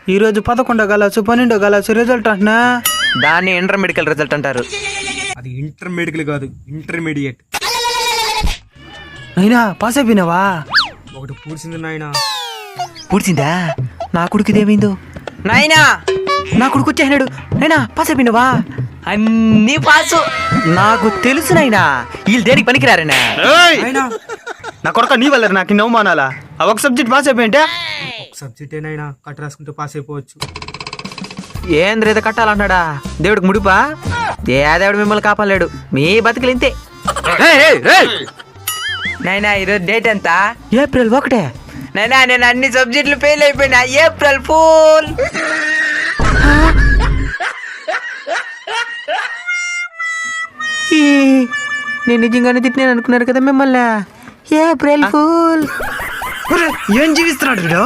ఈరోజు 11 class 12 class result అంటున్నా. దాన్ని ఇంటర్మీడియట్ రిజల్ట్ అంటారు. అది ఇంటర్మీడియట్ కాదు, ఇంటర్మీడియట్. అయినా పాస్ అయిపోయినావా? ఒకటి పూడ్చింది నాయన. పూడ్చిందా? నా కొడుకు ఇదేమైందో? నాయనా నా కొడుకు వచ్చేసినాడు. నైనా పాస్ అయిపోయినావా? అన్నీ పాసు. నాకు తెలుసు నైనా, వీళ్ళు దేనికి పనికిరారనా? నాయనా నా కొడుక నీ వల్ల నాకు ఇన్ని అవమానాలా? ఆ ఒక సబ్జెక్ట్ పాస్ అయిపోయింటే ఒక సబ్జెక్ట్ ఏనైనా కట్ రాసుకుంటే పాస్ అయిపోవచ్చు. ఏంద్ర ఏదో కట్టాలంటున్నాడా? దేవుడికి ముడిపా? ఏ దేవుడు మిమ్మల్ని కాపాడలేడు, మీ బతుకులు ఇంతే. నైనా ఈరోజు డేట్ ఎంత? ఏప్రిల్ 1. నైనా నేను అన్ని సబ్జెక్టులు ఫెయిల్ అయిపోయినా. April fool. నేను నిజంగానే తిట్టినాను అనుకున్నారు కదా మిమ్మల్ని. April fool. ఏం జీవిస్తున్నాడు వీడు?